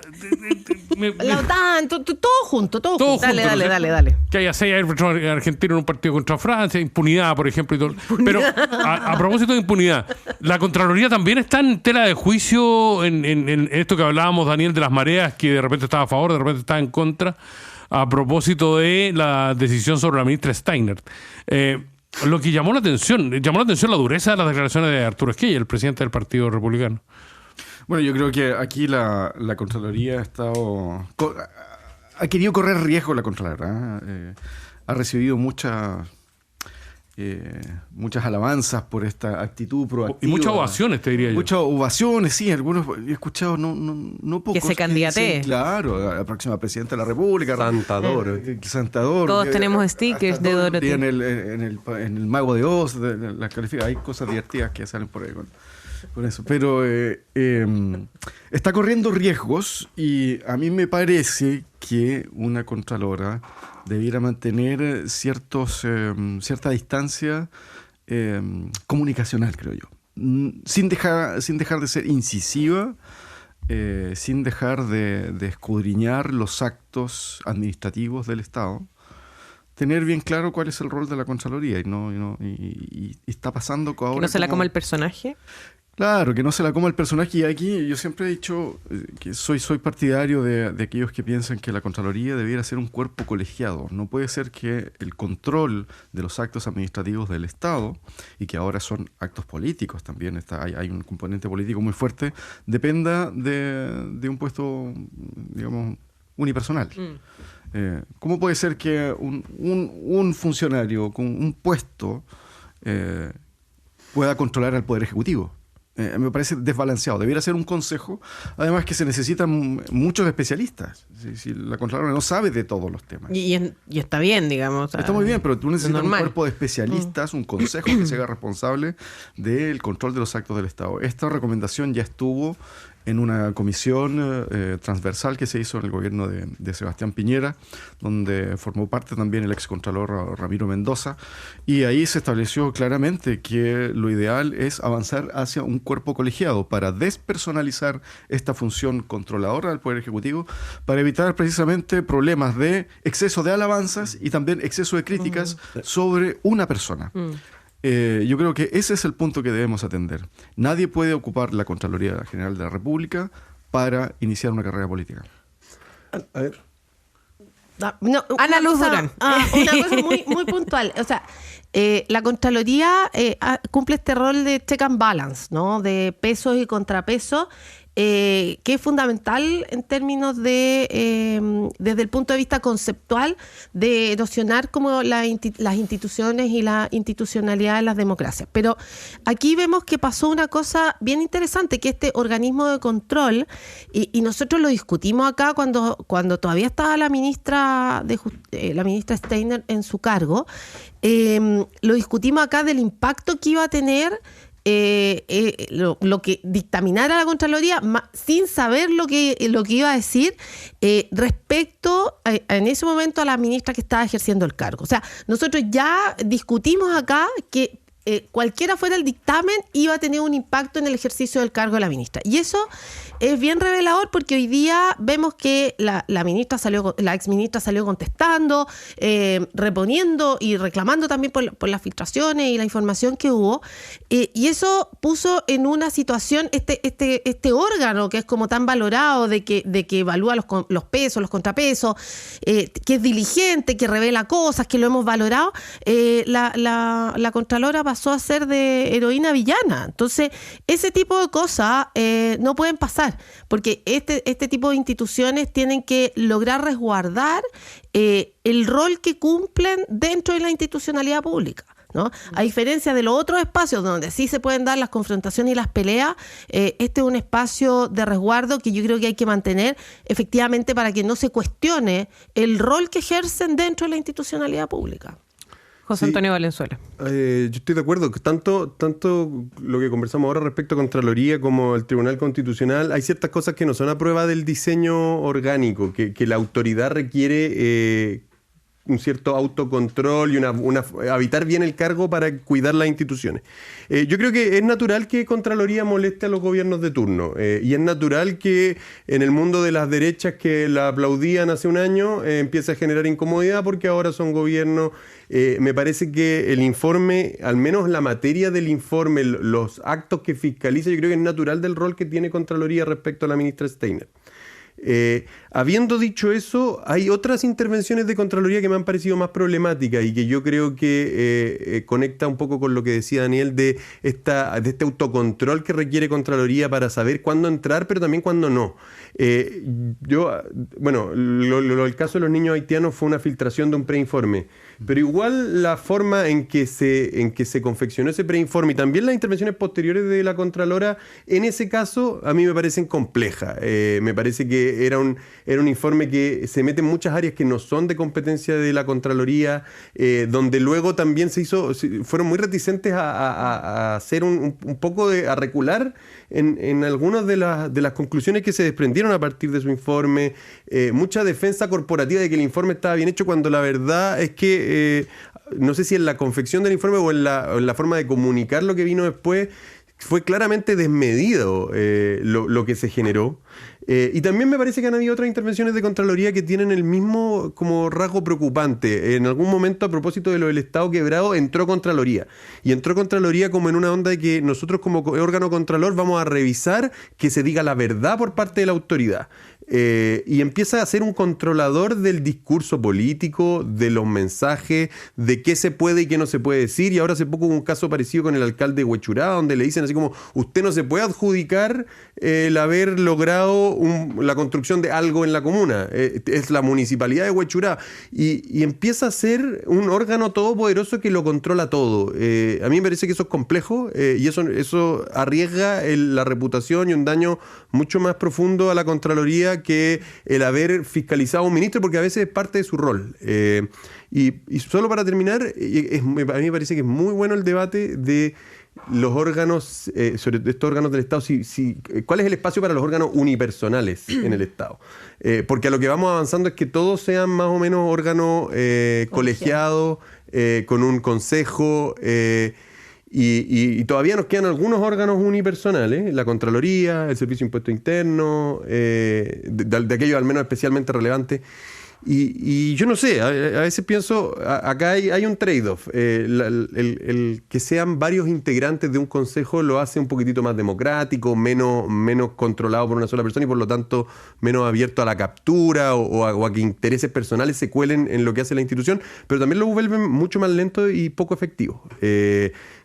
La OTAN, todo junto, todo Todo junto. Dale, junto, dale, ¿no? dale. Que haya 6 árbitros argentinos en un partido contra Francia, impunidad, por ejemplo. Y todo. Pero a propósito de impunidad, la Contraloría también está en tela de juicio en esto que hablábamos, Daniel, de las mareas, que de repente estaba a favor, de repente estaba en contra, a propósito de la decisión sobre la ministra Steiner. Lo que llamó la atención la dureza de las declaraciones de Arturo Esquella, el presidente del Partido Republicano. Bueno, yo creo que aquí la Contraloría ha querido correr riesgo la Contraloría. Ha recibido muchas alabanzas por esta actitud proactiva. Y muchas ovaciones, te diría yo. Muchas ovaciones, sí. Algunos he escuchado, no pocos. Que se candidatee. Claro, a la próxima presidenta de la República. Santador. Santador. Todos tenemos stickers de Dorothy. En el Mago de Oz, las califica. Hay cosas divertidas que salen por ahí con eso. Pero está corriendo riesgos y a mí me parece que una Contralora debiera mantener cierta distancia comunicacional, creo yo. Sin dejar de ser incisiva, sin dejar de escudriñar los actos administrativos del Estado. Tener bien claro cuál es el rol de la Contraloría y está pasando ahora. ¿Que no se la coma el personaje? Claro, que no se la coma el personaje. Y aquí yo siempre he dicho que soy partidario de aquellos que piensan que la Contraloría debiera ser un cuerpo colegiado. No puede ser que el control de los actos administrativos del Estado, y que ahora son actos políticos también, hay un componente político muy fuerte, dependa de un puesto, digamos, unipersonal. ¿Cómo puede ser que un funcionario con un puesto pueda controlar al Poder Ejecutivo? Me parece desbalanceado. Debiera ser un consejo, además que se necesitan muchos especialistas. Si la Contralora no sabe de todos los temas. Y está bien, digamos. Está muy bien, pero tú necesitas un normal. cuerpo de especialistas, un consejo que se haga responsable del control de los actos del Estado. Esta recomendación ya estuvo en una comisión transversal que se hizo en el gobierno de Sebastián Piñera, donde formó parte también el excontralor Ramiro Mendoza, y ahí se estableció claramente que lo ideal es avanzar hacia un cuerpo colegiado para despersonalizar esta función controladora del Poder Ejecutivo, para evitar precisamente problemas de exceso de alabanzas y también exceso de críticas sobre una persona. Yo creo que ese es el punto que debemos atender. Nadie puede ocupar la Contraloría General de la República para iniciar una carrera política. A ver. Ana Luz Durán. Una cosa muy, muy puntual. O sea, la Contraloría cumple este rol de check and balance, ¿no? De pesos y contrapesos, que es fundamental en términos de, desde el punto de vista conceptual, de nocionar como las instituciones y la institucionalidad de las democracias. Pero aquí vemos que pasó una cosa bien interesante, que este organismo de control, y nosotros lo discutimos acá cuando todavía estaba la ministra Steiner en su cargo, lo discutimos acá del impacto que iba a tener lo que dictaminara la Contraloría, sin saber lo que iba a decir respecto en ese momento a la ministra que estaba ejerciendo el cargo. O sea, nosotros ya discutimos acá que cualquiera fuera el dictamen iba a tener un impacto en el ejercicio del cargo de la ministra. Y eso es bien revelador porque hoy día vemos que la exministra salió contestando, reponiendo y reclamando también por las filtraciones y la información que hubo. Y eso puso en una situación este órgano que es como tan valorado de que evalúa los pesos, los contrapesos, que es diligente, que revela cosas, que lo hemos valorado. La Contralora pasó a ser de heroína villana. Entonces, ese tipo de cosas no pueden pasar, porque este tipo de instituciones tienen que lograr resguardar el rol que cumplen dentro de la institucionalidad pública, ¿no? A diferencia de los otros espacios donde sí se pueden dar las confrontaciones y las peleas, este es un espacio de resguardo que yo creo que hay que mantener efectivamente para que no se cuestione el rol que ejercen dentro de la institucionalidad pública. José Antonio Valenzuela. Yo estoy de acuerdo. Tanto lo que conversamos ahora respecto a Contraloría como el Tribunal Constitucional, hay ciertas cosas que no son a prueba del diseño orgánico, que la autoridad requiere un cierto autocontrol y habitar bien el cargo para cuidar las instituciones. Yo creo que es natural que Contraloría moleste a los gobiernos de turno y es natural que en el mundo de las derechas que la aplaudían hace un año empiece a generar incomodidad porque ahora son gobiernos. Me parece que el informe, al menos la materia del informe, los actos que fiscaliza, yo creo que es natural del rol que tiene Contraloría respecto a la ministra Steiner. Habiendo dicho eso, hay otras intervenciones de Contraloría que me han parecido más problemáticas y que yo creo que conecta un poco con lo que decía Daniel de este autocontrol que requiere Contraloría para saber cuándo entrar, pero también cuándo no. El caso de los niños haitianos fue una filtración de un preinforme, pero igual la forma en que se confeccionó ese preinforme y también las intervenciones posteriores de la Contralora, en ese caso, a mí me parecen complejas. Me parece que era un informe que se mete en muchas áreas que no son de competencia de la Contraloría, donde luego también fueron muy reticentes a hacer un poco a recular en algunas de las conclusiones que se desprendieron a partir de su informe, mucha defensa corporativa de que el informe estaba bien hecho, cuando la verdad es que no sé si en la confección del informe o en la forma de comunicar lo que vino después, fue claramente desmedido lo que se generó. Y también me parece que han habido otras intervenciones de Contraloría que tienen el mismo como rasgo preocupante. En algún momento, a propósito de lo del Estado quebrado, entró Contraloría. Y entró Contraloría como en una onda de que nosotros como órgano contralor vamos a revisar que se diga la verdad por parte de la autoridad. Y empieza a ser un controlador del discurso político, de los mensajes, de qué se puede y qué no se puede decir. Y ahora hace poco hubo un caso parecido con el alcalde de Huechurá, donde le dicen así como, usted no se puede adjudicar el haber logrado la construcción de algo en la comuna. Es la municipalidad de Huechurá. Y empieza a ser un órgano todopoderoso que lo controla todo. A mí me parece que eso es complejo y eso arriesga la reputación y un daño mucho más profundo a la Contraloría que el haber fiscalizado a un ministro, porque a veces es parte de su rol. Y solo para terminar, a mí me parece que es muy bueno el debate de los órganos, sobre estos órganos del Estado, ¿cuál es el espacio para los órganos unipersonales en el Estado? Porque a lo que vamos avanzando es que todos sean más o menos órganos colegiados, con un consejo, y todavía nos quedan algunos órganos unipersonales, la Contraloría, el Servicio de Impuesto Interno, de aquellos al menos especialmente relevantes. Y yo no sé, a veces pienso, acá hay un trade-off. El que sean varios integrantes de un consejo lo hace un poquitito más democrático, menos controlado por una sola persona y por lo tanto menos abierto a la captura o a que intereses personales se cuelen en lo que hace la institución, pero también lo vuelven mucho más lento y poco efectivo.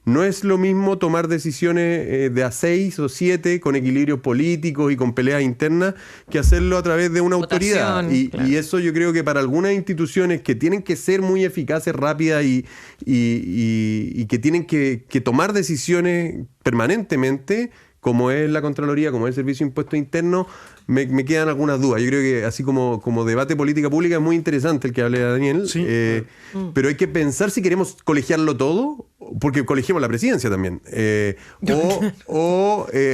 No es lo mismo tomar decisiones de a 6 o 7 con equilibrios políticos y con peleas internas que hacerlo a través de una autoridad. Y eso yo creo que para algunas instituciones que tienen que ser muy eficaces, rápidas y que tienen que tomar decisiones permanentemente, como es la Contraloría, como es el Servicio de Impuesto Interno, me quedan algunas dudas. Yo creo que así como debate política pública es muy interesante el que hablé de Daniel, sí. Pero hay que pensar si queremos colegiarlo todo, porque colegiamos la presidencia también.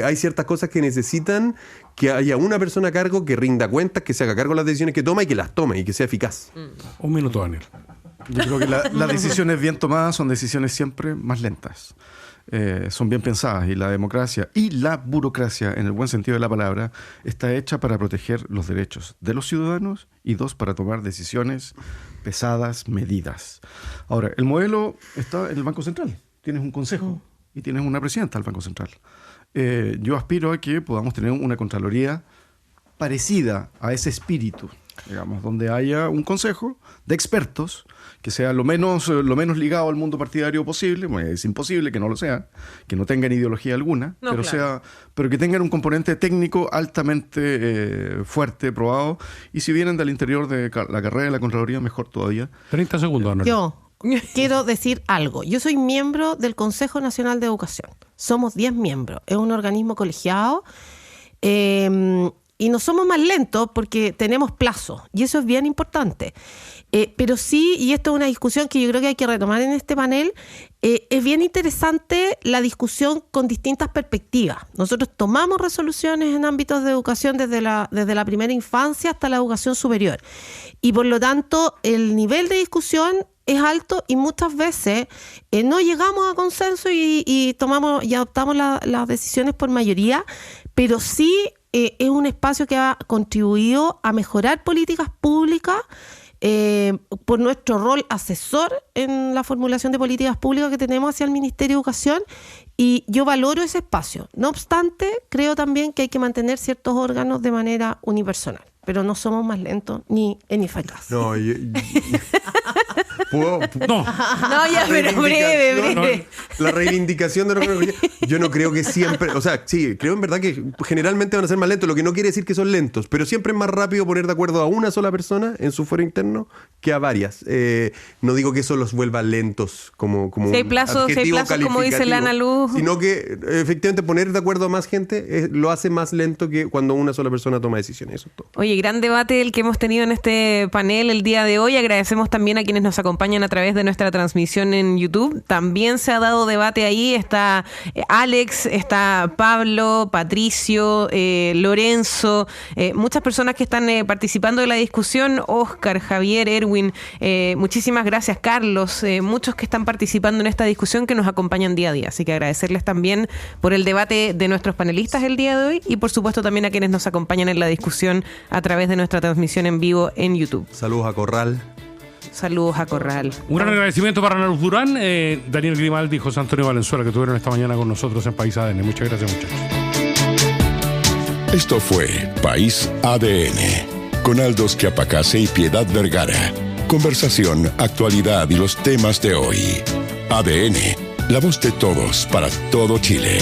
Hay ciertas cosas que necesitan que haya una persona a cargo que rinda cuentas, que se haga cargo de las decisiones que toma y que las tome y que sea eficaz. Un minuto, Daniel. Yo creo que las decisiones bien tomadas son decisiones siempre más lentas. Son bien pensadas, y la democracia y la burocracia, en el buen sentido de la palabra, está hecha para proteger los derechos de los ciudadanos y para tomar decisiones pesadas, medidas. Ahora, el modelo está en el Banco Central. Tienes un consejo y tienes una presidenta del Banco Central. Yo aspiro a que podamos tener una Contraloría parecida a ese espíritu, digamos, donde haya un consejo de expertos que sea lo menos ligado al mundo partidario posible. Bueno, es imposible que no lo sea, que no tengan ideología alguna, pero que tengan un componente técnico altamente fuerte, probado, y si vienen del interior de la carrera de la Contraloría, mejor todavía. 30 segundos, Ana. Yo quiero decir algo. Yo soy miembro del Consejo Nacional de Educación. Somos 10 miembros. Es un organismo colegiado. y no somos más lentos porque tenemos plazo, y eso es bien importante. Pero sí, y esto es una discusión que yo creo que hay que retomar en este panel, es bien interesante la discusión con distintas perspectivas. Nosotros tomamos resoluciones en ámbitos de educación desde la primera infancia hasta la educación superior. Y por lo tanto, el nivel de discusión es alto y muchas veces no llegamos a consenso y adoptamos las decisiones por mayoría, pero sí es un espacio que ha contribuido a mejorar políticas públicas por nuestro rol asesor en la formulación de políticas públicas que tenemos hacia el Ministerio de Educación, y yo valoro ese espacio. No obstante, creo también que hay que mantener ciertos órganos de manera unipersonal, pero no somos más lentos ni eficaces. No, No, ya, pero breve. La reivindicación de los órganos, yo no creo que siempre, o sea, sí, creo en verdad que generalmente van a ser más lentos, lo que no quiere decir que son lentos, pero siempre es más rápido poner de acuerdo a una sola persona en su fuero interno que a varias. No digo que eso los vuelva lentos como si hay plazos, como dice la Ana Luz, sino que efectivamente poner de acuerdo a más gente lo hace más lento que cuando una sola persona toma decisiones. Eso es todo. Oye, gran debate el que hemos tenido en este panel el día de hoy. Agradecemos también a quienes nos acompañan a través de nuestra transmisión en YouTube. También se ha dado debate ahí. Está Alex, está Pablo, Patricio, Lorenzo, muchas personas que están participando de la discusión. Oscar, Javier, Erwin, muchísimas gracias, Carlos, muchos que están participando en esta discusión que nos acompañan día a día. Así que agradecerles también por el debate de nuestros panelistas el día de hoy y por supuesto también a quienes nos acompañan en la discusión a través de nuestra transmisión en vivo en YouTube. Saludos a Corral. Saludos a Corral. Un gran agradecimiento para Ana Luz Durán, Daniel Grimaldi y José Antonio Valenzuela, que estuvieron esta mañana con nosotros en País ADN. Muchas gracias, muchachos. Esto fue País ADN, con Aldos Quiapacase y Piedad Vergara. Conversación, actualidad y los temas de hoy. ADN, la voz de todos para todo Chile.